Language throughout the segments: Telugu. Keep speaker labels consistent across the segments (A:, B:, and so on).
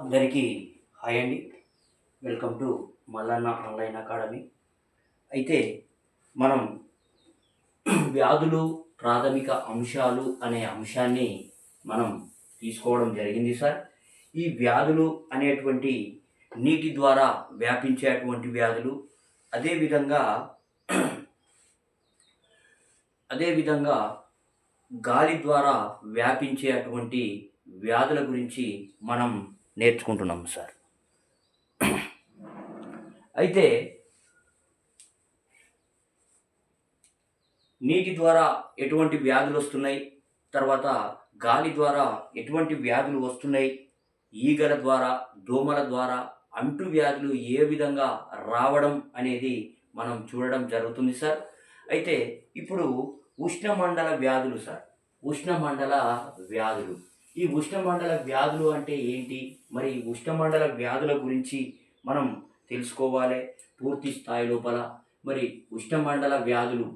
A: అందరికీ హాయ్ అండి. Welcome to Mallanna online academy. అయితే మనం వ్యాధులు ప్రాథమిక అంశాలు అనే అంశాన్ని మనం తీసుకోవడం జరిగింది సార్. ఈ వ్యాధులు అనేటువంటి నీటి ద్వారా వ్యాపించేటువంటి వ్యాధులు, అదేవిధంగా అదేవిధంగా గాలి ద్వారా వ్యాపించేటువంటి వ్యాధుల గురించి మనం నేర్చుకుంటున్నాం సార్. అయితే నీటి ద్వారా ఎటువంటి వ్యాధులు వస్తున్నాయి, తర్వాత గాలి ద్వారా ఎటువంటి వ్యాధులు వస్తున్నాయి, ఈగల ద్వారా, దోమల ద్వారా అంటు వ్యాధులు ఏ విధంగా రావడం అనేది మనం చూడడం జరుగుతుంది సార్. అయితే ఇప్పుడు ఉష్ణమండల వ్యాధులు సార్. ఉష్ణమండల వ్యాధులు ఈ ఉష్ణమండల వ్యాధులు అంటే ఏంటి, మరి ఉష్ణమండల వ్యాధుల గురించి మనం తెలుసుకోవాలి పూర్తి స్థాయి లోపల. మరి ఉష్ణమండల వ్యాధులు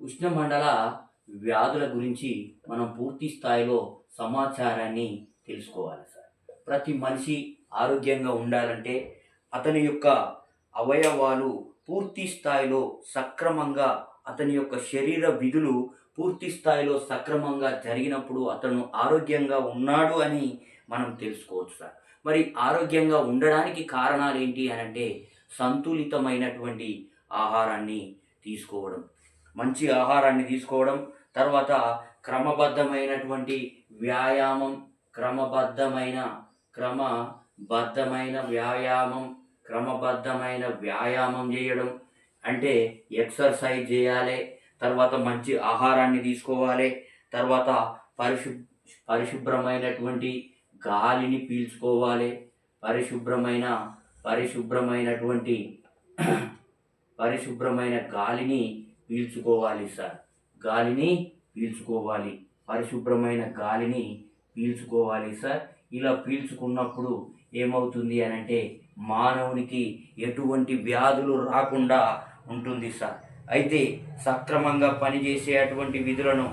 A: ఉష్ణమండల వ్యాధుల గురించి మనం పూర్తి స్థాయిలో సమాచారాన్ని తెలుసుకోవాలి సార్. ప్రతి మనిషి ఆరోగ్యంగా ఉండాలంటే అతని యొక్క అవయవాలు పూర్తి స్థాయిలో సక్రమంగా, అతని యొక్క శరీర విధులు పూర్తి స్థాయిలో సక్రమంగా జరిగినప్పుడు అతను ఆరోగ్యంగా ఉన్నాడు అని మనం తెలుసుకోవచ్చు సార్. మరి ఆరోగ్యంగా ఉండడానికి కారణాలు ఏంటి అని అంటే సంతులితమైనటువంటి ఆహారాన్ని తీసుకోవడం, మంచి ఆహారాన్ని తీసుకోవడం, తర్వాత క్రమబద్ధమైనటువంటి వ్యాయామం, క్రమబద్ధమైన క్రమబద్ధమైన వ్యాయామం క్రమబద్ధమైన వ్యాయామం చేయడం అంటే ఎక్సర్సైజ్ చేయాలి, తర్వాత మంచి ఆహారాన్ని తీసుకోవాలి, తర్వాత పరిశుభ్రమైనటువంటి గాలిని పీల్చుకోవాలి, పరిశుభ్రమైనటువంటి పరిశుభ్రమైన గాలిని పీల్చుకోవాలి సార్. గాలిని పీల్చుకోవాలి, పరిశుభ్రమైన గాలిని పీల్చుకోవాలి సార్. ఇలా పీల్చుకున్నప్పుడు ఏమవుతుంది అని అంటే మానవునికి ఎటువంటి వ్యాధులు రాకుండా ఉంటుంది సార్. అయితే సక్రమంగా పనిచేసేటువంటి విధులను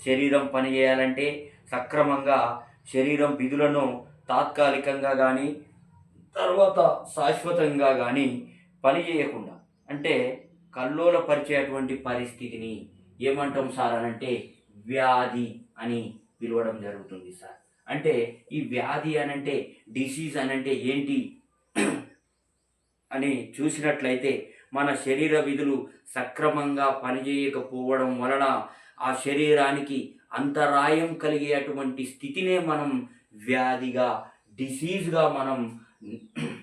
A: శరీరం పనిచేయాలంటే సక్రమంగా శరీరం విధులను తాత్కాలికంగా కానీ తర్వాత శాశ్వతంగా కానీ పనిచేయకుండా అంటే కల్లోలపరిచేటువంటి పరిస్థితిని ఏమంటాం సార్ అనంటే వ్యాధి అని పిలవడం జరుగుతుంది సార్. అంటే ఈ వ్యాధి అనంటే, డిసీజ్ అనంటే ఏంటి అని చూసినట్లయితే మన శరీర విధులు సక్రమంగా పనిచేయకపోవడం వలన ఆ శరీరానికి అంతరాయం కలిగేటువంటి స్థితినే మనం వ్యాధిగా, డిసీజ్గా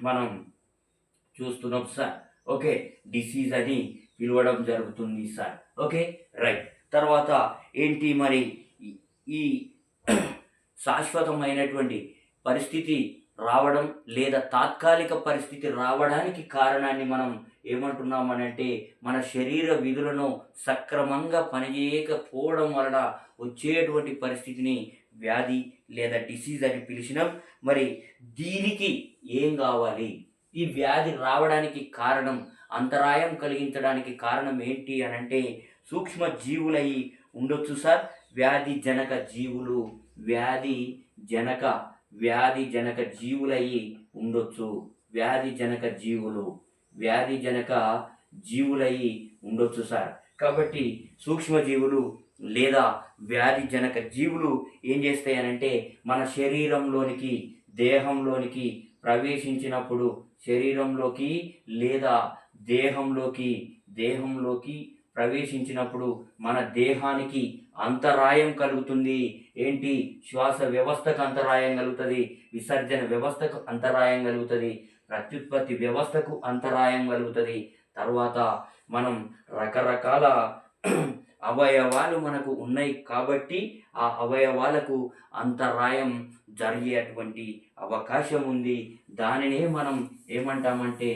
A: మనం చూస్తున్నాం సార్. ఓకే, డిసీజ్ అని పిలవడం జరుగుతుంది సార్. Okay, right. తర్వాత ఏంటి మరి ఈ శాశ్వతమైనటువంటి పరిస్థితి రావడం లేదా తాత్కాలిక పరిస్థితి రావడానికి కారణాన్ని మనం ఏమంటున్నామనంటే మన శరీర విధులను సక్రమంగా పనిచేయకపోవడం వలన వచ్చేటువంటి పరిస్థితిని వ్యాధి లేదా డిసీజ్ అని పిలిచినాం. మరి దీనికి ఏం కావాలి, ఈ వ్యాధి రావడానికి కారణం, అంతరాయం కలిగించడానికి కారణం ఏంటి అనంటే సూక్ష్మ జీవులై ఉండొచ్చు సార్. వ్యాధి జనక జీవులు జీవులయ్యి ఉండొచ్చు. వ్యాధి జనక జీవులయ్యి ఉండొచ్చు సార్. కాబట్టి సూక్ష్మజీవులు లేదా వ్యాధి జనక జీవులు ఏం చేస్తాయనంటే మన దేహంలోనికి ప్రవేశించినప్పుడు శరీరంలోకి లేదా దేహంలోకి ప్రవేశించినప్పుడు మన దేహానికి అంతరాయం కలుగుతుంది. ఏంటి, శ్వాస వ్యవస్థకు అంతరాయం కలుగుతుంది, విసర్జన వ్యవస్థకు అంతరాయం కలుగుతుంది, ప్రత్యుత్పత్తి వ్యవస్థకు అంతరాయం కలుగుతుంది. తర్వాత మనం రకరకాల అవయవాలు మనకు ఉన్నాయి కాబట్టి ఆ అవయవాలకు అంతరాయం జరిగేటువంటి అవకాశం ఉంది. దానినే మనం ఏమంటామంటే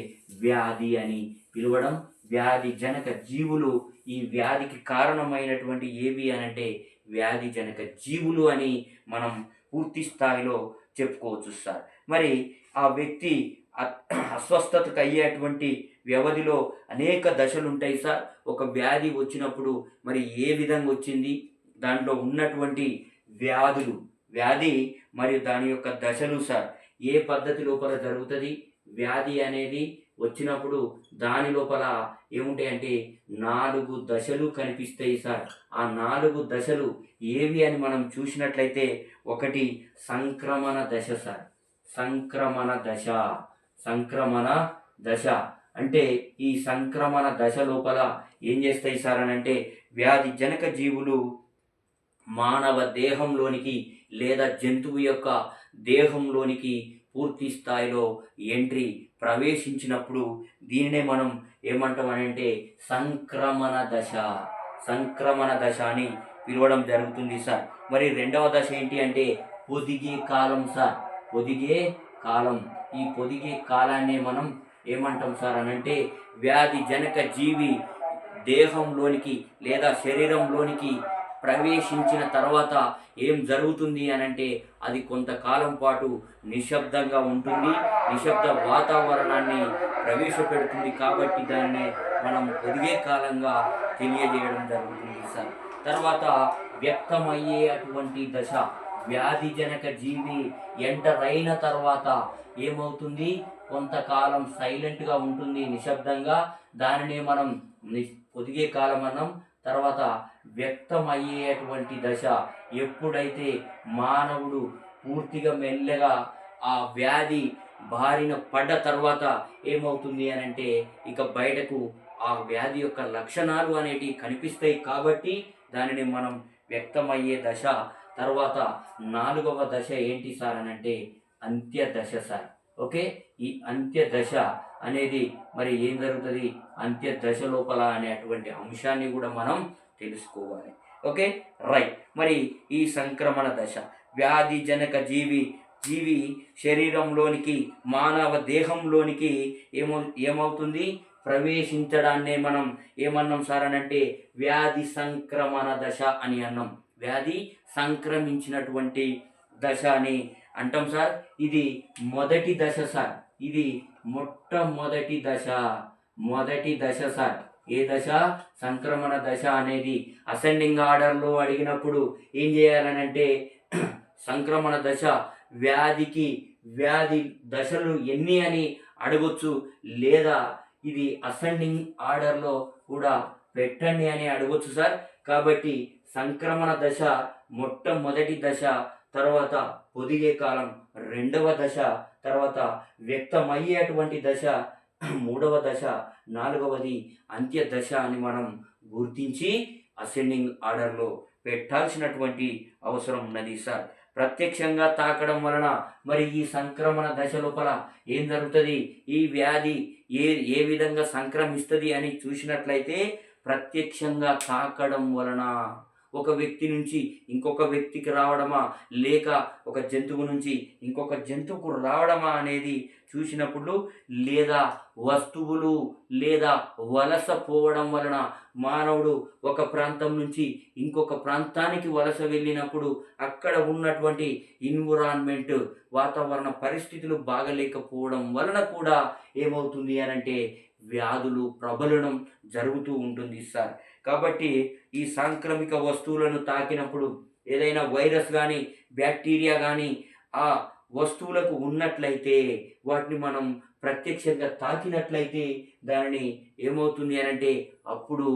A: వ్యాధి అని పిలవడం. వ్యాధి జనక జీవులు, ఈ వ్యాధికి కారణమైనటువంటి ఏవి అనంటే వ్యాధి జనక జీవులు అని మనం పూర్తి స్థాయిలో చెప్పుకోవచ్చు సార్. మరి ఆ వ్యక్తి అస్వస్థతకు అయ్యేటువంటి వ్యవధిలో అనేక దశలు ఉంటాయి సార్. ఒక వ్యాధి వచ్చినప్పుడు మరి ఏ విధంగా వచ్చింది, దాంట్లో ఉన్నటువంటి వ్యాధులు, వ్యాధి మరియు దాని యొక్క దశలు సార్ ఏ పద్ధతి లోపల జరుగుతుంది. వ్యాధి అనేది వచ్చినప్పుడు దాని లోపల ఏముంటాయంటే 4 దశలు కనిపిస్తాయి సార్. ఆ 4 దశలు ఏవి అని మనం చూసినట్లయితే, ఒకటి సంక్రమణ దశ సార్. సంక్రమణ దశ, సంక్రమణ దశ అంటే ఈ సంక్రమణ దశ లోపల ఏం చేస్తాయి సార్ అని అంటే, వ్యాధి జనక జీవులు మానవ దేహంలోనికి లేదా జంతువు యొక్క దేహంలోనికి పూర్తి స్థాయిలో ఎంట్రీ ప్రవేశించినప్పుడు దీనినే మనం ఏమంటామనంటే సంక్రమణ దశ, సంక్రమణ దశ అని పిలవడం జరుగుతుంది సార్. మరి రెండవ దశ ఏంటి అంటే పొదిగే కాలం సార్. పొదిగే కాలం. ఈ పొదిగే కాలాన్ని మనం ఏమంటాం సార్ అనంటే, వ్యాధి జనక జీవి దేహంలోనికి లేదా శరీరంలోనికి ప్రవేశించిన తర్వాత ఏం జరుగుతుంది అనంటే, అది కొంతకాలం పాటు నిశ్శబ్దంగా ఉంటుంది, నిశ్శబ్ద వాతావరణాన్ని ప్రవేశపెడుతుంది. కాబట్టి దాన్ని మనం పొదిగే కాలంగా తెలియజేయడం జరుగుతుంది సార్. తర్వాత వ్యక్తమయ్యే అటువంటి దశ, వ్యాధి జనక జీవి ఎంటర్ అయిన తర్వాత ఏమవుతుంది, కొంతకాలం సైలెంట్గా ఉంటుంది, నిశ్శబ్దంగా. దానినే మనం పొదిగే కాలం అన్నాం. తర్వాత వ్యక్తమయ్యేటువంటి దశ, ఎప్పుడైతే మానవుడు పూర్తిగా మెల్లగా ఆ వ్యాధి బారిన పడ్డ తర్వాత ఏమవుతుంది అని అంటే, ఇక బయటకు ఆ వ్యాధి యొక్క లక్షణాలు అనేటివి కనిపిస్తాయి. కాబట్టి దానిని మనం వ్యక్తమయ్యే దశ. తర్వాత 4వ దశ ఏంటి సార్ అని అంటే అంత్య దశ సార్. ఓకే, ఈ అంత్య దశ అనేది మరి ఏం జరుగుతుంది, అంత్య దశ లోపల అనేటువంటి అంశాన్ని కూడా మనం తెలుసుకోవాలి. Okay, right. మరి ఈ సంక్రమణ దశ, వ్యాధి జనక జీవి శరీరంలోనికి మానవ దేహంలోనికి ఏమవుతుంది ప్రవేశించడాన్నే మనం ఏమన్నాం సార్ అని అంటే వ్యాధి సంక్రమణ దశ అని అన్నాం. వ్యాధి సంక్రమించినటువంటి దశ అని అంటాం సార్. ఇది మొదటి దశ సార్. ఇది మొట్టమొదటి దశ, మొదటి దశ సార్. ఏ దశ? సంక్రమణ దశ అనేది అసెండింగ్ ఆర్డర్లో అడిగినప్పుడు ఏం చేయాలనంటే సంక్రమణ దశ వ్యాధి దశలు ఎన్ని అని అడగొచ్చు, లేదా ఇది అసెండింగ్ ఆర్డర్లో కూడా పెట్టండి అని అడగొచ్చు సార్. కాబట్టి సంక్రమణ దశ మొట్టమొదటి దశ, తర్వాత పొదిగే కాలం రెండవ దశ, తర్వాత వ్యక్తమయ్యేటువంటి దశ మూడవ దశ, 4వది అంత్య దశ అని మనం గుర్తించి అసెండింగ్ ఆర్డర్లో పెట్టాల్సినటువంటి అవసరం ఉన్నది సార్. ప్రత్యక్షంగా తాకడం వలన మరి ఈ సంక్రమణ దశ లోపల ఏం జరుగుతుంది, ఈ వ్యాధి ఏ విధంగా సంక్రమిస్తుంది అని చూసినట్లయితే, ప్రత్యక్షంగా తాకడం వలన ఒక వ్యక్తి నుంచి ఇంకొక వ్యక్తికి రావడమా, లేక ఒక జంతువు నుంచి ఇంకొక జంతువుకు రావడమా అనేది చూసినప్పుడు, లేదా వస్తువులు లేదా వలస పోవడం వలన మానవుడు ఒక ప్రాంతం నుంచి ఇంకొక ప్రాంతానికి వలస వెళ్ళినప్పుడు అక్కడ ఉన్నటువంటి ఎన్విరాన్మెంట్ వాతావరణ పరిస్థితులు బాగలేకపోవడం వలన కూడా ఏమవుతుంది అనంటే వ్యాధులు ప్రబలనం జరుగుతూ ఉంటుంది సార్. కాబట్టి ఈ సాంక్రమిక వస్తువులను తాకినప్పుడు ఏదైనా వైరస్ కానీ బ్యాక్టీరియా కానీ ఆ వస్తువులకు ఉన్నట్లయితే, వాటిని మనం ప్రత్యక్షంగా తాకినట్లయితే దానిని ఏమవుతుంది అనంటే అప్పుడు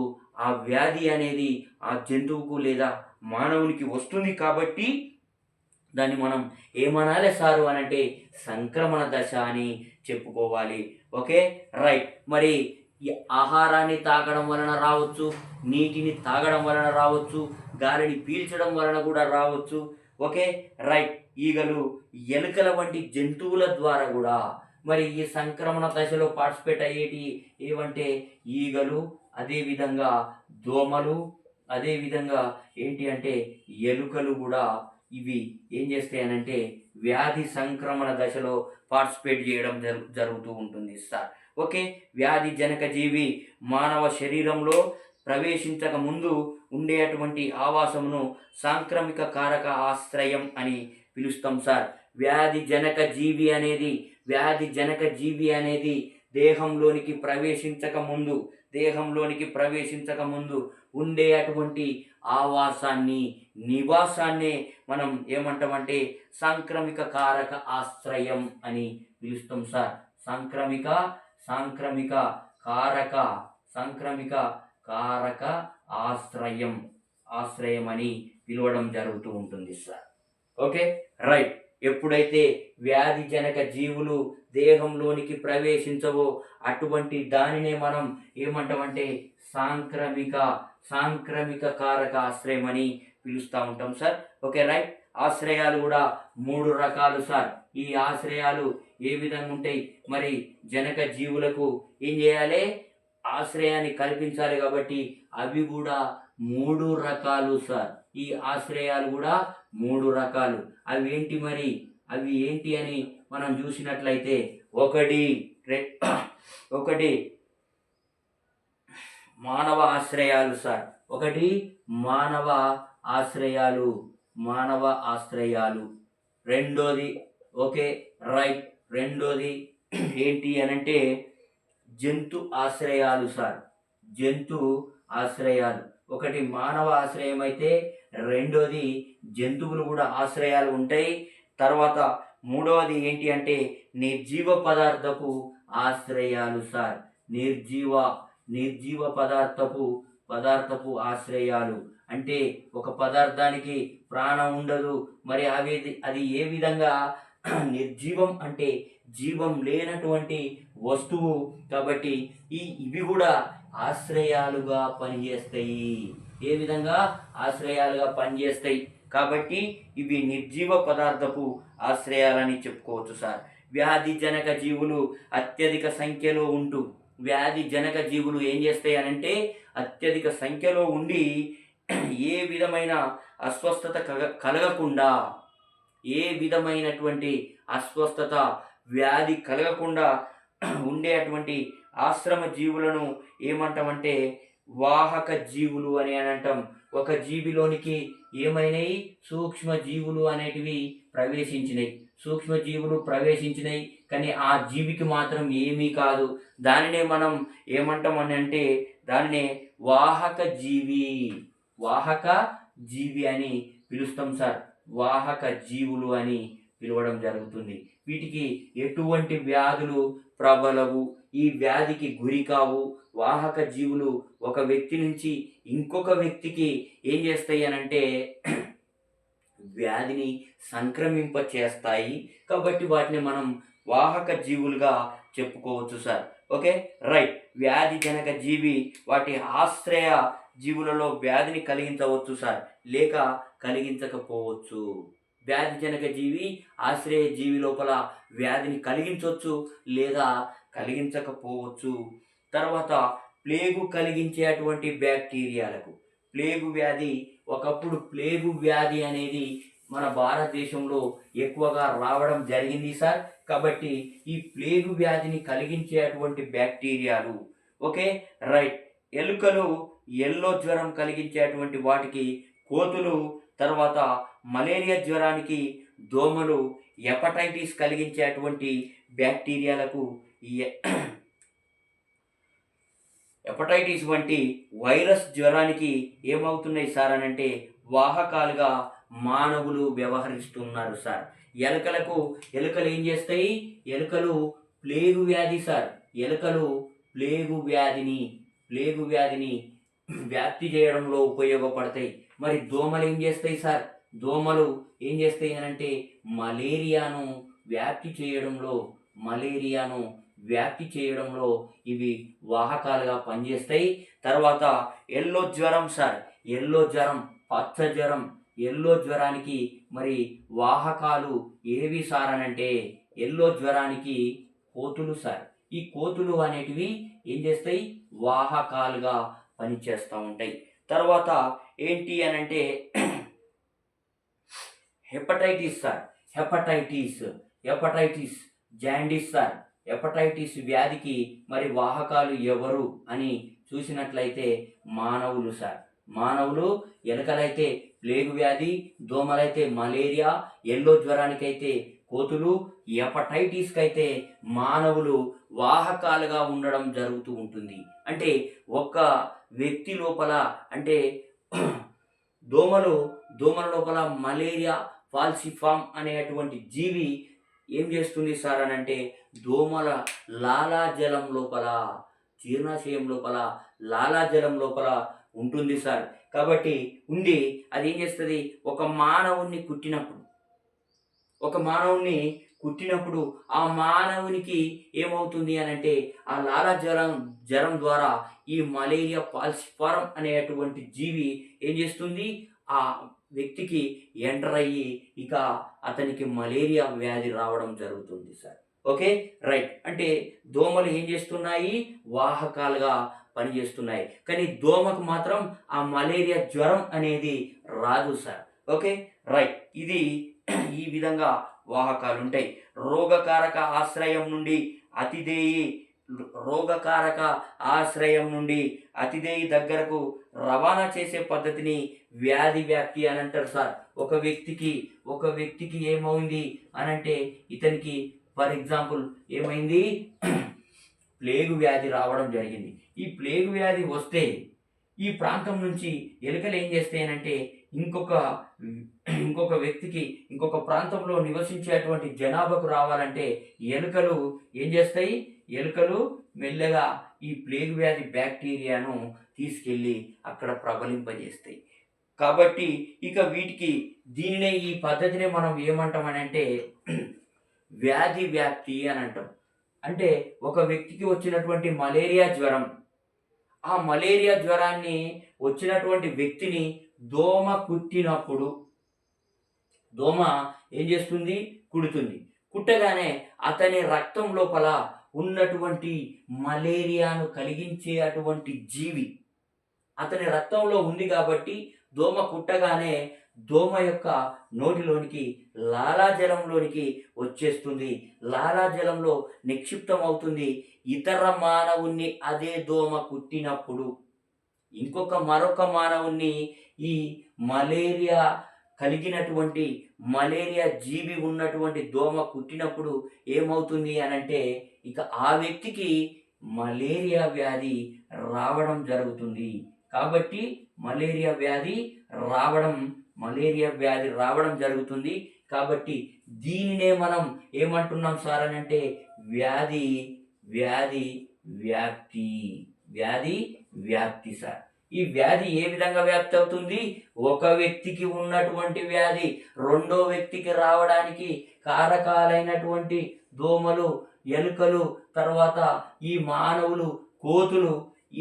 A: ఆ వ్యాధి అనేది ఆ జంతువుకు లేదా మానవునికి వస్తుంది. కాబట్టి దాన్ని మనం ఏమనాలి సారు అనంటే సంక్రమణ దశ అని చెప్పుకోవాలి. Okay, right. మరి ఈ ఆహారాన్ని తాగడం వలన రావచ్చు, నీటిని తాగడం వలన రావచ్చు, గాలిని పీల్చడం వలన కూడా రావచ్చు. Okay, right. ఈగలు, ఎలుకల వంటి జంతువుల ద్వారా కూడా మరి ఈ సంక్రమణ దశలో పార్టిసిపేట్ అయ్యేటి ఏవంటే ఈగలు, అదేవిధంగా దోమలు, అదేవిధంగా ఏంటి అంటే ఎలుకలు కూడా ఇవి ఏం చేస్తాయనంటే వ్యాధి సంక్రమణ దశలో పార్టిసిపేట్ చేయడం జరుగుతూ ఉంటుంది సార్. ఓకే, వ్యాధి జనక జీవి మానవ శరీరంలో ప్రవేశించక ముందు ఉండేటువంటి ఆవాసమును సాంక్రమిక కారక ఆశ్రయం అని పిలుస్తాం సార్. వ్యాధి జనక జీవి అనేది దేహంలోనికి ప్రవేశించక ముందు ఉండే అటువంటి ఆవాసాన్ని, నివాసాన్నే మనం ఏమంటామంటే సాంక్రమిక కారక ఆశ్రయం అని పిలుస్తాం సార్. సాంక్రమిక సాంక్రమిక కారక సాంక్రమిక కారక ఆశ్రయం ఆశ్రయం అని పిలవడం జరుగుతూ ఉంటుంది సార్. Okay, right. ఎప్పుడైతే వ్యాధిజనక జీవులు దేహంలోనికి ప్రవేశించవో అటువంటి దానినే మనం ఏమంటామంటే సాంక్రమిక సాంక్రమిక కారక ఆశ్రయం అని పిలుస్తూ ఉంటాం సార్. Okay, right. ఆశ్రయాలు కూడా 3 రకాలు సార్. ఈ ఆశ్రయాలు ఏ విధంగా ఉంటాయి? మరి జనక జీవులకు ఏం చేయాలి? ఆశ్రయాన్ని కల్పించాలి. కాబట్టి అవి కూడా 3 రకాలు సార్. ఈ ఆశ్రయాలు కూడా 3 రకాలు. అవి ఏంటి మరి? అవి ఏంటి అని మనం చూసినట్లయితే ఒకటి మానవ ఆశ్రయాలు సార్. ఒకటి మానవ ఆశ్రయాలు, మానవ ఆశ్రయాలు. రెండోది, ఓకే రైట్, రెండోది ఏంటి అనంటే జంతు ఆశ్రయాలు సార్. జంతు ఆశ్రయాలు. ఒకటి మానవ ఆశ్రయం అయితే రెండోది జంతువులు కూడా ఆశ్రయాలు ఉంటాయి. తర్వాత మూడవది ఏంటి అంటే నిర్జీవ పదార్థపు ఆశ్రయాలు సార్. నిర్జీవ పదార్థపు ఆశ్రయాలు అంటే ఒక పదార్థానికి ప్రాణం ఉండదు, మరి అది ఏ విధంగా నిర్జీవం అంటే జీవం లేనటువంటి వస్తువు. కాబట్టి ఇవి కూడా ఆశ్రయాలుగా పనిచేస్తాయి. ఏ విధంగా ఆశ్రయాలుగా పనిచేస్తాయి? కాబట్టి ఇవి నిర్జీవ పదార్థపు ఆశ్రయాలని చెప్పుకోవచ్చు సార్. వ్యాధిజనక జీవులు అత్యధిక సంఖ్యలో ఉంటూ వ్యాధిజనక జీవులు ఏం చేస్తాయి అనంటే అత్యధిక సంఖ్యలో ఉండి ఏ విధమైన అస్వస్థత కలగకుండా, ఏ విధమైనటువంటి అస్వస్థత వ్యాధి కలగకుండా ఉండే అటువంటి ఆశ్రమ జీవులను ఏమంటామంటే వాహక జీవులు అని అంటాం. ఒక జీవిలోనికి ఏమైనాయి? సూక్ష్మ జీవులు అనేటివి ప్రవేశించినాయి. సూక్ష్మజీవులు ప్రవేశించినాయి, కానీ ఆ జీవికి మాత్రం ఏమీ కాదు. దానినే మనం ఏమంటామని అంటే దానినే వాహక జీవి అని పిలుస్తాం సార్. వాహక జీవులు అని పిలవడం జరుగుతుంది. వీటికి ఎటువంటి వ్యాధులు ప్రబలవు, ఈ వ్యాధికి గురి కావు. వాహక జీవులు ఒక వ్యక్తి నుంచి ఇంకొక వ్యక్తికి ఏం చేస్తాయి అనంటే వ్యాధిని సంక్రమింప చేస్తాయి. కాబట్టి వాటిని మనం వాహక జీవులుగా చెప్పుకోవచ్చు సార్. Okay right. వ్యాధి జనక జీవి వాటి ఆశ్రయ జీవులలో వ్యాధిని కలిగించవచ్చు సార్, లేక కలిగించకపోవచ్చు. వ్యాధి జనక జీవి ఆశ్రయ జీవి లోపల వ్యాధిని కలిగించవచ్చు లేదా కలిగించకపోవచ్చు. తర్వాత ప్లేగు కలిగించేటువంటి బ్యాక్టీరియాలకు ప్లేగు వ్యాధి, ఒకప్పుడు ప్లేగు వ్యాధి అనేది మన భారతదేశంలో ఎక్కువగా రావడం జరిగింది సార్. కాబట్టి ఈ ప్లేగు వ్యాధిని కలిగించేటువంటి బ్యాక్టీరియాలు ఓకే రైట్. ఎలుకలు ఎల్లో జ్వరం కలిగించేటువంటి వాటికి కోతులు, తర్వాత మలేరియా జ్వరానికి దోమలు, హెపటైటిస్ కలిగించేటువంటి బ్యాక్టీరియాలకు హెపటైటిస్ వంటి వైరస్ జ్వరానికి ఏమవుతున్నాయి సార్ అనంటే వాహకాలుగా మానవులు వ్యవహరిస్తున్నారు సార్. ఎలుకలు ఏం చేస్తాయి? ఎలుకలు ప్లేగు వ్యాధి సార్. ఎలుకలు ప్లేగు వ్యాధిని వ్యాప్తి చేయడంలో ఉపయోగపడతాయి. మరి దోమలు ఏం చేస్తాయి సార్? దోమలు ఏం చేస్తాయి అనంటే మలేరియాను వ్యాప్తి చేయడంలో ఇవి వాహకాలుగా పనిచేస్తాయి. తర్వాత ఎల్లో జ్వరం సార్. పచ్చ జ్వరం, ఎల్లో జ్వరానికి మరి వాహకాలు ఏవి సార్ అనంటే ఎల్లో జ్వరానికి కోతులు సార్. ఈ కోతులు అనేటివి ఏం చేస్తాయి? వాహకాలుగా పనిచేస్తూ ఉంటాయి. తర్వాత ఏంటి అనంటే hepatitis sir. Hepatitis jaundice sir. Hepatitis వ్యాధికి మరి వాహకాలు ఎవరు అని చూసినట్లయితే మానవులు సార్. మానవులు. ఎలుకలైతే ప్లేగు వ్యాధి, దోమలైతే మలేరియా, ఎల్లో జ్వరానికైతే కోతులు, హెపటైటిస్కి అయితే మానవులు వాహకాలుగా ఉండడం జరుగుతూ ఉంటుంది. అంటే ఒక్క వ్యక్తి లోపల అంటే దోమలు దోమల లోపల మలేరియా ఫాల్సిఫామ్ అనేటువంటి జీవి ఏం చేస్తుంది సార్ అని అంటే దోమల లాలాజలం లోపల జీర్ణాశయం లోపల లాలాజలం లోపల ఉంటుంది సార్. కాబట్టి ఉండి అది ఏం చేస్తుంది, ఒక మానవుణ్ణి కుట్టినప్పుడు ఆ మానవునికి ఏమవుతుంది అనంటే ఆ జ్వరం ద్వారా ఈ మలేరియా పాల్సిఫారం అనేటువంటి జీవి ఏం చేస్తుంది, ఆ వ్యక్తికి ఎంటర్ అయ్యి ఇక అతనికి మలేరియా వ్యాధి రావడం జరుగుతుంది సార్. Okay, right. అంటే దోమలు ఏం చేస్తున్నాయి, వాహకాలుగా పనిచేస్తున్నాయి. కానీ దోమకు మాత్రం ఆ మలేరియా జ్వరం అనేది రాదు సార్. Okay, right. ఇది ఈ విధంగా వాహకాలు ఉంటాయి. రోగకారక ఆశ్రయం నుండి అతిదేయి రోగకారక ఆశ్రయం నుండి అతిదేయి దగ్గరకు రవాణా చేసే పద్ధతిని వ్యాధి వ్యాప్తి అని అంటారు సార్. ఒక వ్యక్తికి ఏమైంది అనంటే ఇతనికి ఫర్ ఎగ్జాంపుల్ ఏమైంది, ప్లేగు వ్యాధి రావడం జరిగింది. ఈ ప్లేగు వ్యాధి వస్తే ఈ ప్రాంతం నుంచి ఎలుకలు ఏం చేస్తాయనంటే ఇంకొక వ్యక్తికి ఇంకొక ప్రాంతంలో నివసించేటువంటి జనాభాకు రావాలంటే ఎలుకలు ఏం చేస్తాయి, ఎలుకలు మెల్లగా ఈ ప్లేగు వ్యాధి బ్యాక్టీరియాను తీసుకెళ్ళి అక్కడ ప్రబలింపజేస్తాయి. కాబట్టి ఇక దీనినే ఈ పద్ధతినే మనం ఏమంటామనంటే వ్యాధి వ్యాప్తి అని అంటాం. అంటే ఒక వ్యక్తికి వచ్చినటువంటి మలేరియా జ్వరం, ఆ మలేరియా జ్వరాన్ని వచ్చినటువంటి వ్యక్తిని దోమ కుట్టినప్పుడు దోమ ఏం చేస్తుంది, కుడుతుంది. కుట్టగానే అతని రక్తం లోపల ఉన్నటువంటి మలేరియాను కలిగించే అటువంటి జీవి అతని రక్తంలో ఉంది కాబట్టి దోమ కుట్టగానే దోమ యొక్క నోటిలోనికి లాలాజలంలోనికి వచ్చేస్తుంది. లాలాజలంలో నిక్షిప్తం అవుతుంది. ఇతర మానవుణ్ణి అదే దోమ కుట్టినప్పుడు మరొక మానవుణ్ణి ఈ మలేరియా కలిగినటువంటి మలేరియా జీవి ఉన్నటువంటి దోమ కుట్టినప్పుడు ఏమవుతుంది అనంటే ఇక ఆ వ్యక్తికి మలేరియా వ్యాధి రావడం జరుగుతుంది. కాబట్టి మలేరియా వ్యాధి రావడం జరుగుతుంది. కాబట్టి దీనినే మనం ఏమంటున్నాం సార్ అని అంటే వ్యాధి వ్యాప్తి సార్. ఈ వ్యాధి ఏ విధంగా వ్యాప్తి అవుతుంది, ఒక వ్యక్తికి ఉన్నటువంటి వ్యాధి రెండో వ్యక్తికి రావడానికి కారకాలైనటువంటి దోమలు, ఎలుకలు, తర్వాత ఈ మానవులు, కోతులు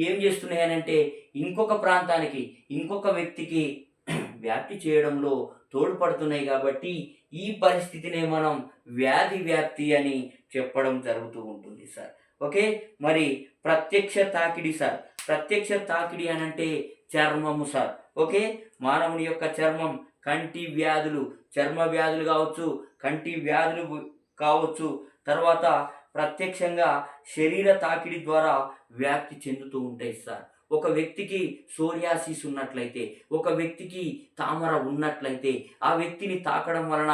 A: ఏం చేస్తున్నాయనంటే ఇంకొక ప్రాంతానికి ఇంకొక వ్యక్తికి వ్యాప్తి చేయడంలో తోడ్పడుతున్నాయి. కాబట్టి ఈ పరిస్థితినే మనం వ్యాధి వ్యాప్తి అని చెప్పడం జరుగుతూ ఉంటుంది సార్. ఓకే, మరి ప్రత్యక్ష తాకిడి సార్. ప్రత్యక్ష తాకిడి అనంటే చర్మము సార్. ఓకే, మానవుని యొక్క చర్మం, కంటి వ్యాధులు, చర్మ వ్యాధులు కావచ్చు, కంటి వ్యాధులు కావచ్చు, తర్వాత ప్రత్యక్షంగా శరీర తాకిడి ద్వారా వ్యాప్తి చెందుతూ ఉంటాయి సార్. ఒక వ్యక్తికి సోరియాసిస్ ఉన్నట్లయితే, ఒక వ్యక్తికి తామర ఉన్నట్లయితే ఆ వ్యక్తిని తాకడం వలన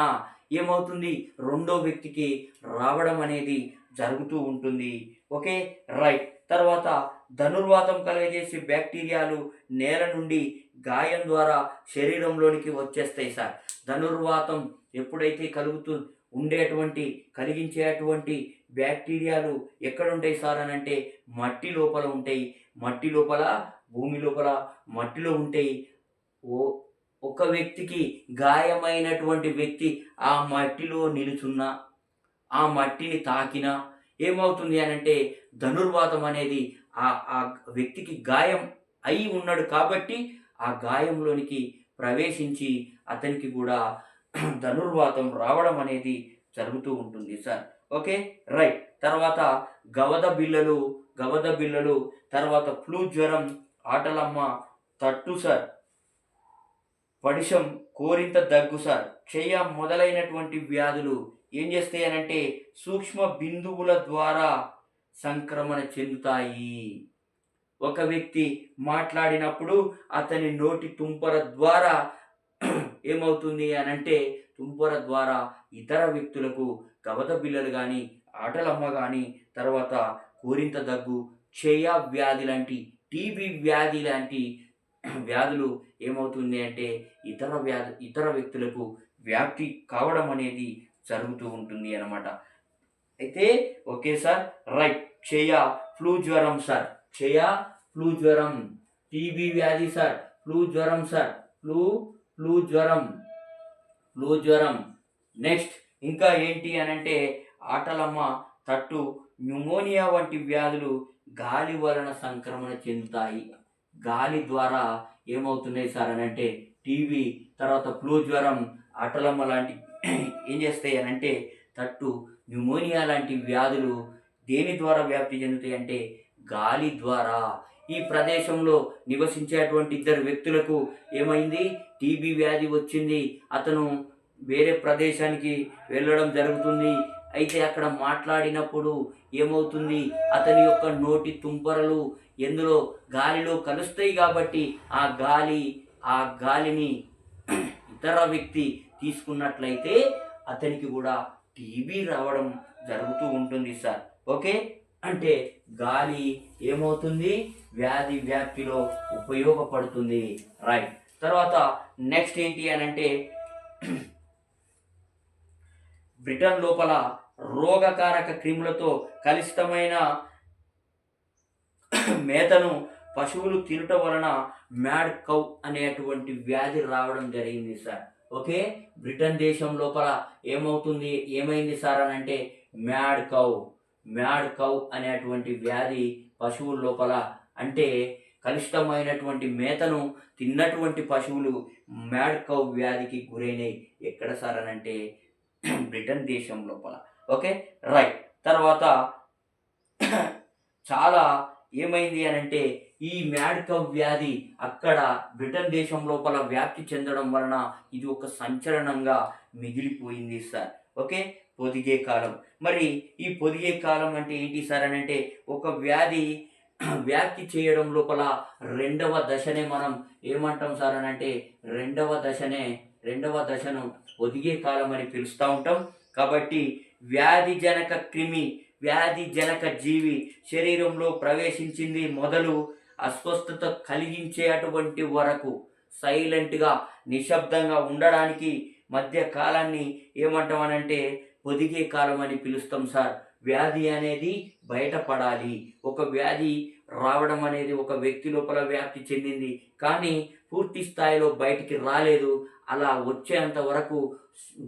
A: ఏమవుతుంది, రెండో వ్యక్తికి రావడం అనేది జరుగుతూ ఉంటుంది. Okay, right. తర్వాత ధనుర్వాతం కలిగజేసే బ్యాక్టీరియాలు నేల నుండి గాయం ద్వారా శరీరంలోనికి వచ్చేస్తాయి సార్. ధనుర్వాతం ఎప్పుడైతే కలిగించేటువంటి బ్యాక్టీరియాలు ఎక్కడ ఉంటాయి సార్ అని అంటే మట్టి లోపల ఉంటాయి. మట్టి లోపల, భూమి లోపల మట్టిలో ఉంటాయి. ఒక వ్యక్తికి గాయమైనటువంటి వ్యక్తి ఆ మట్టిలో నిలుచున్నా, ఆ మట్టిని తాకినా ఏమవుతుంది అనంటే ధనుర్వాతం అనేది ఆ వ్యక్తికి గాయం అయి ఉన్నాడు కాబట్టి ఆ గాయంలోనికి ప్రవేశించి అతనికి కూడా ధనుర్వాతం రావడం అనేది జరుగుతూ ఉంటుంది సార్. Okay, right. తర్వాత గవద బిళ్ళలు, తర్వాత ఫ్లూ జ్వరం, ఆటలమ్మ, తట్టు సార్, పడిశం, కోరింత దగ్గు సార్, క్షయ మొదలైనటువంటి వ్యాధులు ఏం చేస్తాయి అనంటే సూక్ష్మ బిందువుల ద్వారా సంక్రమణ చెందుతాయి. ఒక వ్యక్తి మాట్లాడినప్పుడు అతని నోటి తుంపర ద్వారా ఏమవుతుంది అనంటే తుంపర ద్వారా ఇతర వ్యక్తులకు గవద బిళ్ళలు కానీ, ఆటలమ్మ కానీ, తర్వాత కోరింత దగ్గు, క్షయ వ్యాధి లాంటి టీబీ వ్యాధి లాంటి వ్యాధులు ఏమవుతుంది అంటే ఇతర వ్యక్తులకు వ్యాప్తి కావడం అనేది జరుగుతూ ఉంటుంది అన్నమాట. అయితే ఓకే సార్, రైట్. ఫ్లూ జ్వరం సార్, ఫ్లూ జ్వరం. టీబీ వ్యాధి సార్, ఫ్లూ జ్వరం సార్, ఫ్లూ జ్వరం, నెక్స్ట్ ఇంకా ఏంటి అనంటే ఆటలమ్మ తట్టు, న్యూమోనియా వంటి వ్యాధులు గాలి వలన సంక్రమణ చెందుతాయి. గాలి ద్వారా ఏమవుతున్నాయి సార్ అనంటే టీబీ, తర్వాత ఫ్లూ జ్వరం, ఆటలమ్మ లాంటి ఏం చేస్తాయి అనంటే తట్టు, న్యూమోనియా లాంటి వ్యాధులు దేని ద్వారా వ్యాప్తి చెందుతాయి అంటే గాలి ద్వారా. ఈ ప్రదేశంలో నివసించేటువంటి ఇద్దరు వ్యక్తులకు ఏమైంది, టీబీ వ్యాధి వచ్చింది. అతను వేరే ప్రదేశానికి వెళ్ళడం జరుగుతుంది. అయితే అక్కడ మాట్లాడినప్పుడు ఏమవుతుంది, అతని యొక్క నోటి తుంపరలు ఎందులో గాలిలో కలుస్తాయి కాబట్టి ఆ గాలిని ఇతర వ్యక్తి తీసుకున్నట్లయితే అతనికి కూడా టీబీ రావడం జరుగుతూ ఉంటుంది సార్. ఓకే, అంటే గాలి ఏమవుతుంది, వ్యాధి వ్యాప్తిలో ఉపయోగపడుతుంది. రైట్. తర్వాత నెక్స్ట్ ఏంటి అనంటే బ్రిటన్ లోపల రోగకారక క్రిములతో కలుషితమైన మేతను పశువులు తినటం వలన మ్యాడ్ కౌ అనేటువంటి వ్యాధి రావడం జరిగింది సార్. ఓకే, బ్రిటన్ దేశం లోపల ఏమైంది సార్ అని అంటే మ్యాడ్ కౌ అనేటువంటి వ్యాధి పశువుల లోపల, అంటే కలుషితమైనటువంటి మేతను తిన్నటువంటి పశువులు మ్యాడ్ కౌ వ్యాధికి గురైనవి. ఎక్కడ సార్ అని అంటే బ్రిటన్ దేశం లోపల. Okay, right. తర్వాత చాలా ఏమైంది అని అంటే ఈ మ్యాడ్ కౌ వ్యాధి అక్కడ బ్రిటన్ దేశం లోపల వ్యాప్తి చెందడం వలన ఇది ఒక సంచలనంగా మిగిలిపోయింది సార్. ఓకే, పొదిగే కాలం. మరి ఈ పొదిగే కాలం అంటే ఏంటి సార్ అని అంటే ఒక వ్యాధి వ్యాప్తి చేయడం లోపల రెండవ దశనే మనం ఏమంటాం సార్ అని అంటే రెండవ దశను పొదిగే కాలం అని పిలుస్తూ ఉంటాం. కాబట్టి వ్యాధి జనక జీవి శరీరంలో ప్రవేశించింది మొదలు అస్వస్థత కలిగించే అటువంటి వరకు సైలెంట్గా నిశ్శబ్దంగా ఉండడానికి మధ్య కాలాన్ని ఏమంటామనంటే పొదిగే కాలం అని పిలుస్తాం సార్. వ్యాధి అనేది బయటపడాలి. ఒక వ్యాధి రావడం అనేది ఒక వ్యక్తి లోపల వ్యాప్తి చెందింది కానీ పూర్తి స్థాయిలో బయటికి రాలేదు. అలా వచ్చేంత వరకు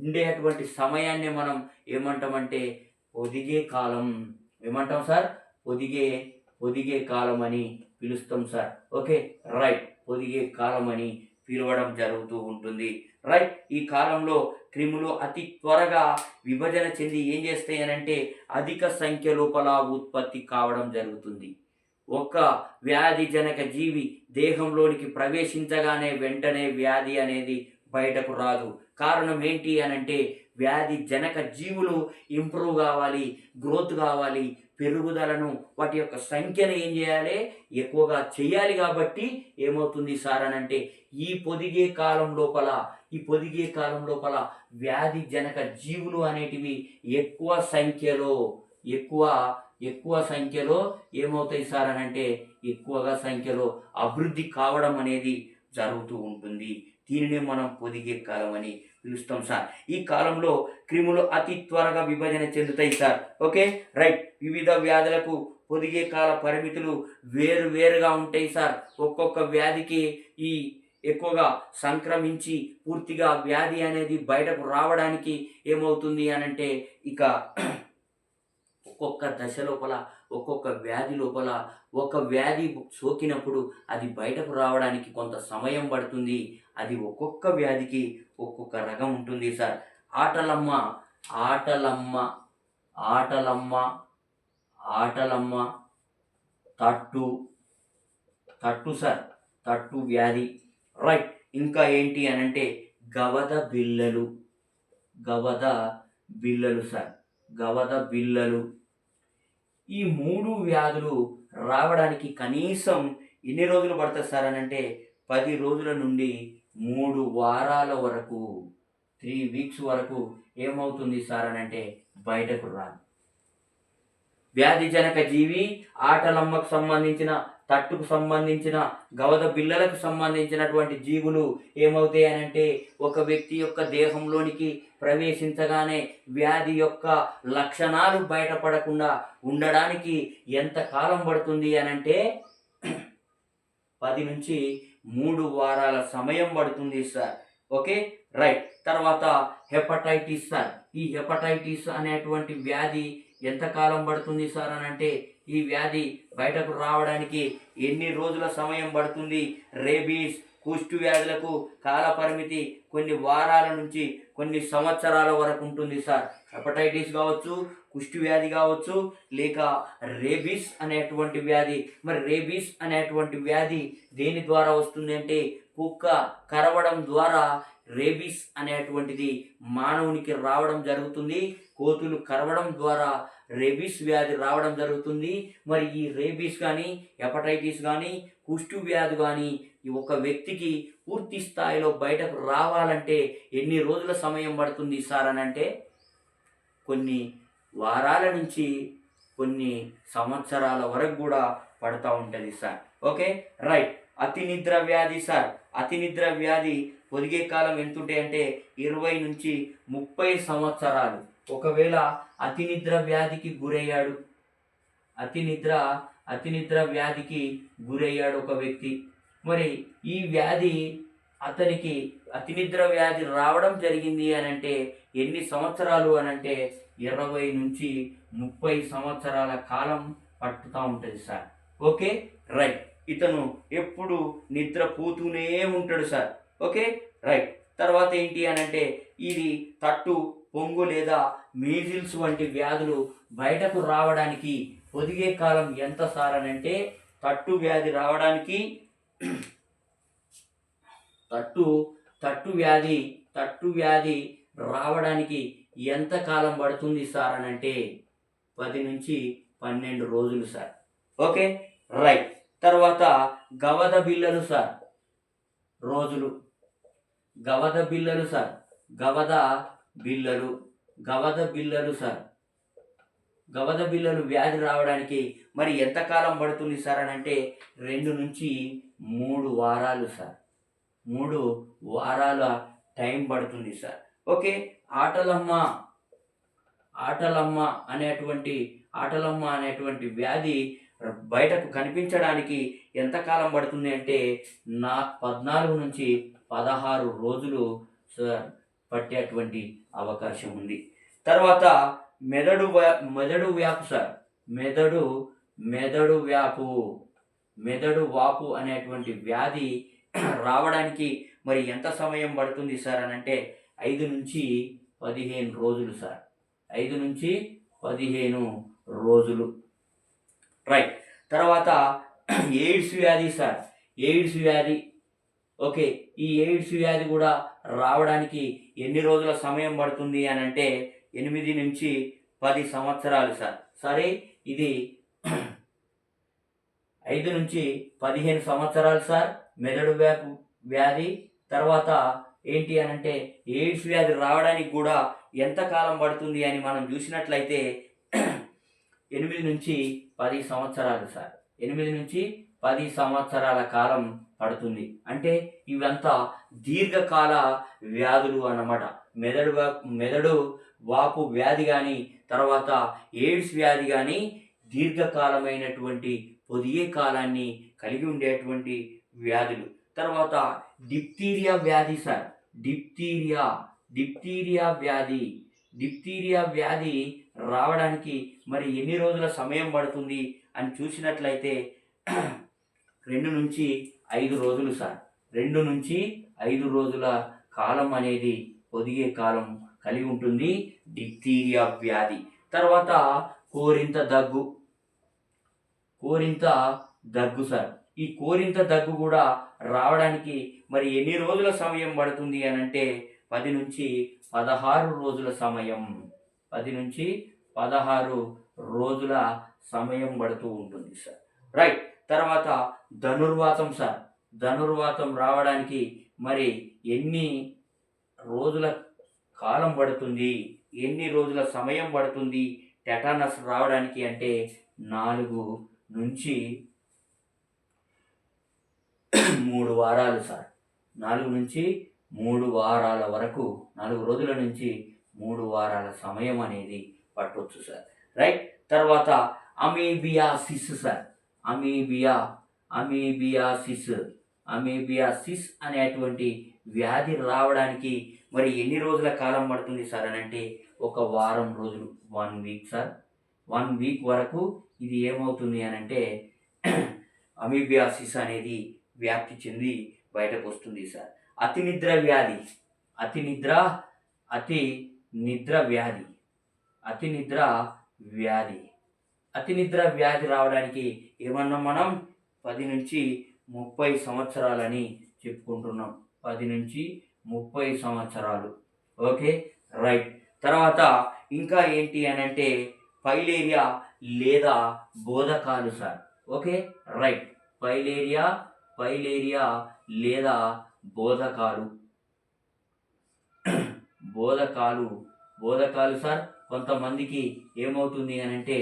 A: ఉండేటువంటి సమయాన్ని మనం ఏమంటామంటే పొదిగే కాలం. ఏమంటాం సార్? పొదిగే కాలం అని పిలుస్తాం సార్. Okay, right. పొదిగే కాలం అని పిలవడం జరుగుతూ ఉంటుంది. రైట్. ఈ కాలంలో క్రిములు అతి త్వరగా విభజన చెంది ఏం చేస్తాయి అనంటే అధిక సంఖ్య లోపల ఉత్పత్తి కావడం జరుగుతుంది. ఒక వ్యాధి జనక జీవి దేహంలోనికి ప్రవేశించగానే వెంటనే వ్యాధి అనేది బయటకు రాదు. కారణం ఏంటి అనంటే వ్యాధి జనక జీవులు ఇంప్రూవ్ కావాలి, గ్రోత్ కావాలి, పెరుగుదలను వాటి యొక్క సంఖ్యను ఏం చేయాలి, ఎక్కువగా చేయాలి. కాబట్టి ఏమవుతుంది సార్ అనంటే ఈ పొదిగే కాలం లోపల వ్యాధి జనక జీవులు అనేటివి ఎక్కువ సంఖ్యలో ఏమవుతాయి సార్ అనంటే ఎక్కువగా సంఖ్యలో అభివృద్ధి కావడం అనేది జరుగుతూ ఉంటుంది. దీనినే మనం పొదిగే కాలం అని పిలుస్తాం సార్. ఈ కాలంలో క్రిములు అతి త్వరగా విభజన చెందుతాయి సార్. Okay, right. వివిధ వ్యాధులకు పొదిగే కాల పరిమితులు వేరుగా ఉంటాయి సార్. ఒక్కొక్క వ్యాధికి ఈ ఎక్కువగా సంక్రమించి పూర్తిగా వ్యాధి అనేది బయటకు రావడానికి ఏమవుతుంది అనంటే ఇక ఒక్కొక్క దశ లోపల ఒక్కొక్క వ్యాధి లోపల ఒక వ్యాధి సోకినప్పుడు అది బయటకు రావడానికి కొంత సమయం పడుతుంది. అది ఒక్కొక్క వ్యాధికి ఒక్కొక్క రకం ఉంటుంది సార్. ఆటలమ్మ తట్టు సార్, తట్టు వ్యాధి. రైట్. ఇంకా ఏంటి అనంటే గవద బిళ్ళలు సార్, గవద బిళ్ళలు. ఈ 3 వ్యాధులు రావడానికి కనీసం ఎన్ని రోజులు పడుతుంది సార్ అనంటే 10 రోజుల నుండి 3 వారాల వరకు, 3 వీక్స్ వరకు ఏమవుతుంది సార్ అనంటే బయటకు రాదు. వ్యాధి జనక జీవి ఆటలమ్మకు సంబంధించిన తట్టుకు సంబంధించిన గవద బిళ్ళలకు సంబంధించినటువంటి జీవులు ఏమవుతాయి అని అంటే ఒక వ్యక్తి యొక్క దేహంలోనికి ప్రవేశించగానే వ్యాధి యొక్క లక్షణాలు బయటపడకుండా ఉండడానికి ఎంత కాలం పడుతుంది అని అంటే 10 నుంచి 3 వారాల సమయం పడుతుంది సార్. Okay, right. తర్వాత హెపటైటిస్ సార్. ఈ హెపటైటిస్ అనేటువంటి వ్యాధి ఎంత కాలం పడుతుంది సార్ అని అంటే ఈ వ్యాధి బయటకు రావడానికి ఎన్ని రోజుల సమయం పడుతుంది? రేబీస్, కుష్టు వ్యాధులకు కాల పరిమితి కొన్ని వారాల నుంచి కొన్ని సంవత్సరాల వరకు ఉంటుంది సార్. హెపటైటిస్ కావచ్చు, కుష్టు వ్యాధి కావచ్చు, లేక రేబీస్ అనేటువంటి వ్యాధి. మరి రేబీస్ అనేటువంటి వ్యాధి దేని ద్వారా వస్తుంది అంటే కుక్క కరవడం ద్వారా రేబీస్ అనేటువంటిది మానవునికి రావడం జరుగుతుంది. కోతులు కరవడం ద్వారా రేబీస్ వ్యాధి రావడం జరుగుతుంది. మరి ఈ రేబీస్ కానీ, హెపటైటిస్ కానీ, కుష్టు వ్యాధి కానీ ఈ ఒక వ్యక్తికి పూర్తి స్థాయిలో బయటకు రావాలంటే ఎన్ని రోజుల సమయం పడుతుంది సార్ అని అంటే కొన్ని వారాల నుంచి కొన్ని సంవత్సరాల వరకు కూడా పడుతూ ఉంటుంది సార్. Okay, right. అతి నిద్ర వ్యాధి సార్. అతి నిద్ర వ్యాధి పొదిగే కాలం ఎంతుంటే అంటే 20 నుంచి 30 సంవత్సరాలు. ఒకవేళ అతి నిద్ర వ్యాధికి గురయ్యాడు, అతి నిద్ర వ్యాధికి గురయ్యాడు ఒక వ్యక్తి. మరి ఈ వ్యాధి అతనికి అతి నిద్ర వ్యాధి రావడం జరిగింది అని అంటే ఎన్ని సంవత్సరాలు అని అంటే 20 నుంచి 30 సంవత్సరాల కాలం పట్టుతూ ఉంటుంది సార్. Okay, right. ఇతను ఎప్పుడు నిద్రపోతూనే ఉంటాడు సార్. Okay, right. తర్వాత ఏంటి అని అంటే ఇది తట్టు, పొంగు లేదా మీజిల్స్ వంటి వ్యాధులు బయటకు రావడానికి పొదిగే కాలం ఎంత సార్ అని అంటే తట్టు వ్యాధి రావడానికి తట్టు వ్యాధి రావడానికి ఎంత కాలం పడుతుంది సార్ అని అంటే 10 నుంచి 12 రోజులు సార్. Okay, right. తర్వాత గవద బిళ్ళలు సార్. రోజులు గవద బిళ్ళలు సార్. గవద బిళ్ళలు సార్. గవద బిళ్ళలు వ్యాధి రావడానికి మరి ఎంతకాలం పడుతుంది సార్ అని అంటే 2 నుంచి 3 వారాలు సార్. 3 వారాల టైం పడుతుంది సార్. ఓకే, ఆటలమ్మ అనేటువంటి వ్యాధి బయటకు కనిపించడానికి ఎంతకాలం పడుతుంది అంటే 14 నుంచి 16 రోజులు సార్ పట్టేటువంటి అవకాశం ఉంది. తర్వాత మెదడు వ్యాపు సార్. మెదడు వాపు అనేటువంటి వ్యాధి రావడానికి మరి ఎంత సమయం పడుతుంది సార్ అని అంటే 5 నుంచి 15 రోజులు సార్. 5 నుంచి 15 రోజులు, రైట్. తర్వాత ఎయిడ్స్ వ్యాధి సార్. ఎయిడ్స్ వ్యాధి. ఓకే, ఈ ఎయిడ్స్ వ్యాధి కూడా రావడానికి ఎన్ని రోజుల సమయం పడుతుంది అని అంటే 8 నుంచి 10 సంవత్సరాలు సార్. సరే, ఇది 5 నుంచి 15 సంవత్సరాలు సార్ మెదడు వ్యాధి. తర్వాత ఏంటి అని అంటే ఎయిడ్స్ వ్యాధి రావడానికి కూడా ఎంత కాలం పడుతుంది అని మనం చూసినట్లయితే 8 నుంచి 10 సంవత్సరాలు సార్. 8 నుంచి 10 సంవత్సరాల కాలం పడుతుంది. అంటే ఇవంతా దీర్ఘకాల వ్యాధులు అన్నమాట. మెదడు వాపు వ్యాధి కానీ, తర్వాత ఎయిడ్స్ వ్యాధి కానీ దీర్ఘకాలమైనటువంటి పొదిగే కాలాన్ని కలిగి ఉండేటువంటి వ్యాధులు. తర్వాత డిప్తీరియా వ్యాధి సార్. డిప్తీరియా వ్యాధి రావడానికి మరి ఎన్ని రోజుల సమయం పడుతుంది అని చూసినట్లయితే 2 నుంచి 5 రోజులు సార్. 2 నుంచి 5 రోజుల కాలం అనేది పొదిగే కాలం కలిగి ఉంటుంది డిప్తీరియా వ్యాధి. తర్వాత కోరింత దగ్గు సార్. ఈ కోరింత దగ్గు కూడా రావడానికి మరి ఎన్ని రోజుల సమయం పడుతుంది అని అంటే 10 నుంచి 16 రోజుల సమయం. 10 నుంచి 16 రోజుల సమయం పడుతూ ఉంటుంది సార్. రైట్. తర్వాత ధనుర్వాతం సార్. ధనుర్వాతం రావడానికి మరి ఎన్ని రోజుల కాలం పడుతుంది, ఎన్ని రోజుల సమయం పడుతుంది? టెటానస్ రావడానికి అంటే 4 నుంచి 3 వారాలు సార్. 4 నుంచి 3 వారాల వరకు 4 రోజుల నుంచి 3 వారాల సమయం అనేది పట్టొచ్చు సార్. రైట్. తర్వాత అమీబియాసిస్ సార్. అమీబియాసిస్ అమీబియాసిస్ అనేటువంటి వ్యాధి రావడానికి మరి ఎన్ని రోజుల కాలం పడుతుంది సార్ అని అంటే ఒక వారం రోజులు, 1 వీక్ సార్. 1 వీక్ వరకు ఇది ఏమవుతుంది అని అంటే అమీబియాసిస్ అనేది వ్యాప్తి చెంది బయటకు వస్తుంది సార్. అతి నిద్ర వ్యాధి అతి నిద్ర వ్యాధి అతి నిద్ర వ్యాధి రావడానికి ఏమన్నాం మనం? 10 నుంచి 30 సంవత్సరాలని చెప్పుకుంటున్నాం. 10 నుంచి 30 సంవత్సరాలు. Okay, right. తర్వాత ఇంకా ఏంటి అని అంటే ఫైలేరియా లేదా బోధకాలు సార్. Okay, right. ఫైలేరియా లేదా బోధకాలు సార్. కొంతమందికి ఏమవుతుంది అని అంటే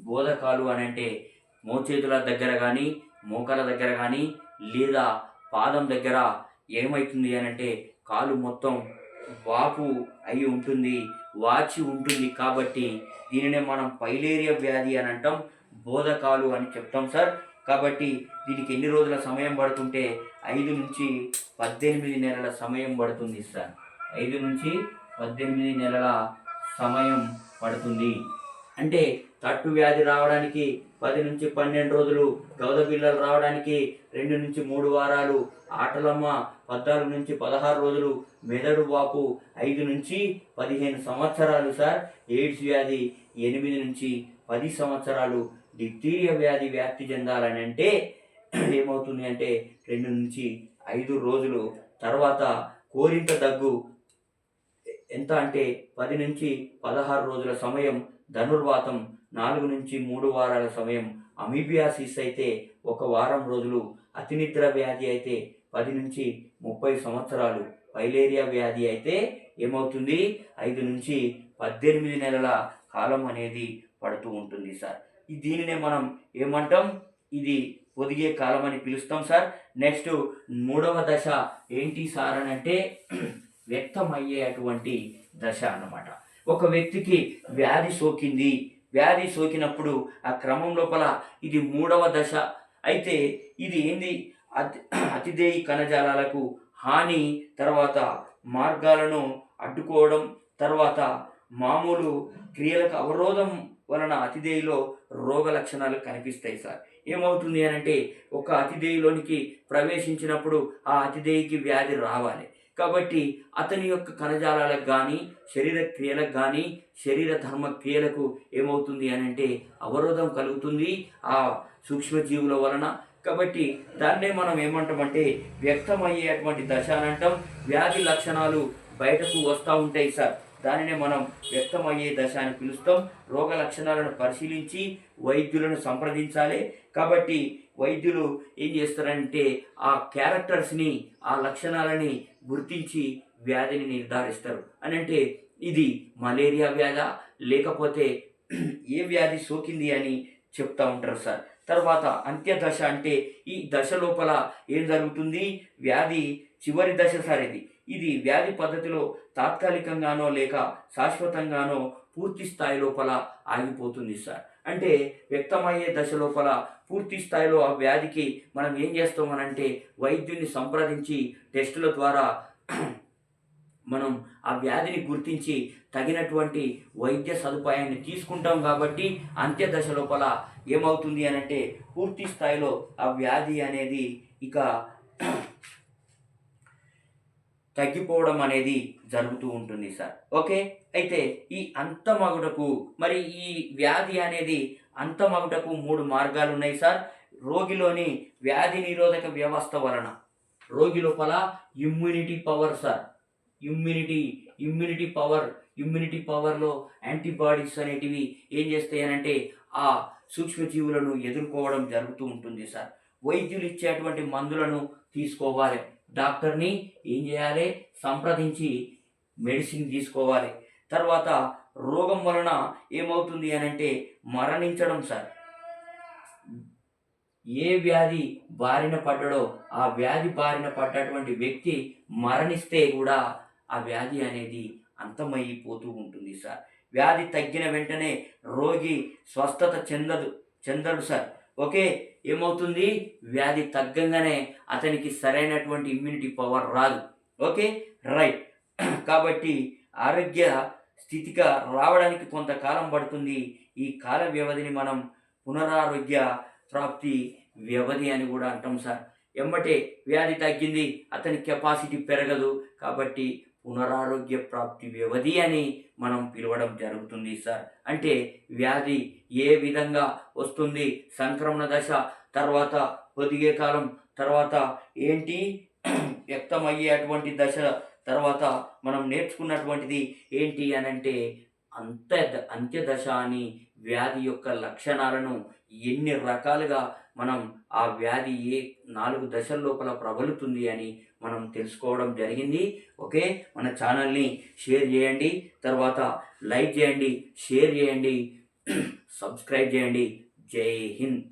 A: బోధకాలు అని అంటే మోచేతుల దగ్గర కానీ మోకాల దగ్గర కానీ లేదా పాదం దగ్గర ఏమవుతుంది అని అంటే కాలు మొత్తం వాపు అయి ఉంటుంది, వాచి ఉంటుంది. కాబట్టి దీనినే మనం ఫైలేరియా వ్యాధి అని అంటాం, బోధకాలు అని చెప్తాం సార్. కాబట్టి దీనికి ఎన్ని రోజుల సమయం పడుతుంటే 5 నుంచి 18 నెలల సమయం పడుతుంది సార్. 5 నుంచి 18 నెలల సమయం పడుతుంది. అంటే తట్టు వ్యాధి రావడానికి 10 నుంచి 12 రోజులు, గౌద పిల్లలు రావడానికి 2 నుంచి 3 వారాలు, ఆటలమ్మ 14 నుంచి 16 రోజులు, మెదడు వాపు 5 నుంచి 15 సంవత్సరాలు సార్. ఎయిడ్స్ వ్యాధి 8 నుంచి 10 సంవత్సరాలు. డిప్తీరియా వ్యాధి వ్యాప్తి చెందాలని అంటే ఏమవుతుంది అంటే 2 నుంచి 5 రోజులు. తర్వాత కోరింత దగ్గు ఎంత అంటే 10 నుంచి 16 రోజుల సమయం. ధనుర్వాతం 4 నుంచి 3 వారాల సమయం. అమీబియాసిస్ అయితే 1 వారం రోజులు. అతినిద్ర వ్యాధి అయితే 10 నుంచి 30 సంవత్సరాలు. ఫైలేరియా వ్యాధి అయితే ఏమవుతుంది 5 నుంచి 18 నెలల కాలం అనేది పడుతూ ఉంటుంది సార్. దీనినే మనం ఏమంటాం? ఇది పొదిగే కాలం అని పిలుస్తాం సార్. నెక్స్ట్ 3వ దశ ఏంటి సార్ అని అంటే వ్యక్తమయ్యేటువంటి దశ అన్నమాట. ఒక వ్యక్తికి వ్యాధి సోకినప్పుడు ఆ క్రమం లోపల ఇది 3వ దశ. అయితే ఇది ఏంది? అతిదేయి కణజాలాలకు హాని, తర్వాత మార్గాలను అడ్డుకోవడం, తర్వాత మామూలు క్రియలకు అవరోధం వలన అతిదేయిలో రోగ లక్షణాలు కనిపిస్తాయి సార్. ఏమవుతుంది అని అంటే ఒక అతిదేయిలోనికి ప్రవేశించినప్పుడు ఆ అతిదేయికి వ్యాధి రావాలి. కాబట్టి అతని యొక్క కణజాలాలకు కానీ శరీర క్రియలకు కానీ శరీర ధర్మ క్రియలకు ఏమవుతుంది అని అంటే అవరోధం కలుగుతుంది ఆ సూక్ష్మజీవుల వలన. కాబట్టి దాన్నే మనం ఏమంటామంటే వ్యక్తమయ్యేటువంటి దశ అని అంటాం. వ్యాధి లక్షణాలు బయటకు వస్తూ ఉంటాయి సార్. దానినే మనం వ్యక్తమయ్యే దశ అని పిలుస్తాం. రోగ లక్షణాలను పరిశీలించి వైద్యులను సంప్రదించాలి. కాబట్టి వైద్యులు ఏం చేస్తారంటే ఆ క్యారెక్టర్స్ని, ఆ లక్షణాలని గుర్తించి వ్యాధిని నిర్ధారిస్తారు. అని అంటే ఇది మలేరియా వ్యాధా లేకపోతే ఏ వ్యాధి సోకింది అని చెప్తా ఉంటారు సార్. తర్వాత అంత్య దశ అంటే ఈ దశ లోపల ఏం జరుగుతుంది? వ్యాధి చివరి దశ సార్. ఇది వ్యాధి పద్ధతిలో తాత్కాలికంగానో లేక శాశ్వతంగానో పూర్తి స్థాయి లోపల ఆగిపోతుంది సార్. అంటే వ్యక్తమయ్యే దశ లోపల పూర్తి స్థాయిలో ఆ వ్యాధికి మనం ఏం చేస్తామనంటే వైద్యుని సంప్రదించి టెస్టుల ద్వారా మనం ఆ వ్యాధిని గుర్తించి తగినటువంటి వైద్య సదుపాయాన్ని తీసుకుంటాం. కాబట్టి అంత్య దశ లోపల ఏమవుతుంది అని అంటే పూర్తి స్థాయిలో ఆ వ్యాధి అనేది ఇక తగ్గిపోవడం అనేది జరుగుతూ ఉంటుంది సార్. ఓకే, అయితే ఈ అంతమగుటకు మరి ఈ వ్యాధి అనేది అంతమగుటకు 3 మార్గాలు ఉన్నాయి సార్. రోగిలోని వ్యాధి నిరోధక వ్యవస్థ వలన, రోగి లోపల ఇమ్యూనిటీ పవర్ సార్. ఇమ్యూనిటీ పవర్లో యాంటీబాడీస్ అనేటివి ఏం చేస్తాయనంటే ఆ సూక్ష్మజీవులను ఎదుర్కోవడం జరుగుతూ ఉంటుంది సార్. వైద్యులు ఇచ్చేటువంటి మందులను తీసుకోవాలి. డాక్టర్ని ఏం చేయాలి? సంప్రదించి మెడిసిన్ తీసుకోవాలి. తర్వాత రోగం వలన ఏమవుతుంది అని అంటే మరణించడం సార్. ఏ వ్యాధి బారిన పడ్డాడో ఆ వ్యాధి బారిన పడ్డటువంటి వ్యక్తి మరణిస్తే కూడా ఆ వ్యాధి అనేది అంతమైపోతూ ఉంటుంది సార్. వ్యాధి తగ్గిన వెంటనే రోగి స్వస్థత చెందడు సార్. ఓకే. ఏమవుతుంది? వ్యాధి తగ్గంగానే అతనికి సరైనటువంటి ఇమ్యూనిటీ పవర్ రాదు. ఓకే. రైట్. కాబట్టి ఆరోగ్య స్థితిగా రావడానికి కొంతకాలం పడుతుంది. ఈ కాల వ్యవధిని మనం పునరారోగ్య ప్రాప్తి వ్యవధి అని కూడా అంటాం సార్. ఎమ్మటే వ్యాధి తగ్గింది, అతని కెపాసిటీ పెరగదు. కాబట్టి పునరారోగ్య ప్రాప్తి వ్యవధి అని మనం పిలవడం జరుగుతుంది సార్. అంటే వ్యాధి ఏ విధంగా వస్తుంది, సంక్రమణ దశ, తర్వాత పొదిగే కాలం, తర్వాత ఏంటి వ్యక్తమయ్యేటువంటి దశ, తర్వాత మనం నేర్చుకున్నటువంటిది ఏంటి అనంటే అంత్య దశ అని వ్యాధి యొక్క లక్షణాలను ఎన్ని రకాలుగా మనం ఆ వ్యాధి ఏ 4 దశల లోపల ప్రబలుతుంది అని మనం తెలుసుకోవడం జరిగింది. ఓకే. మన ఛానల్ని షేర్ చేయండి, తర్వాత లైక్ చేయండి, షేర్ చేయండి, సబ్స్క్రైబ్ చేయండి. జై హింద్.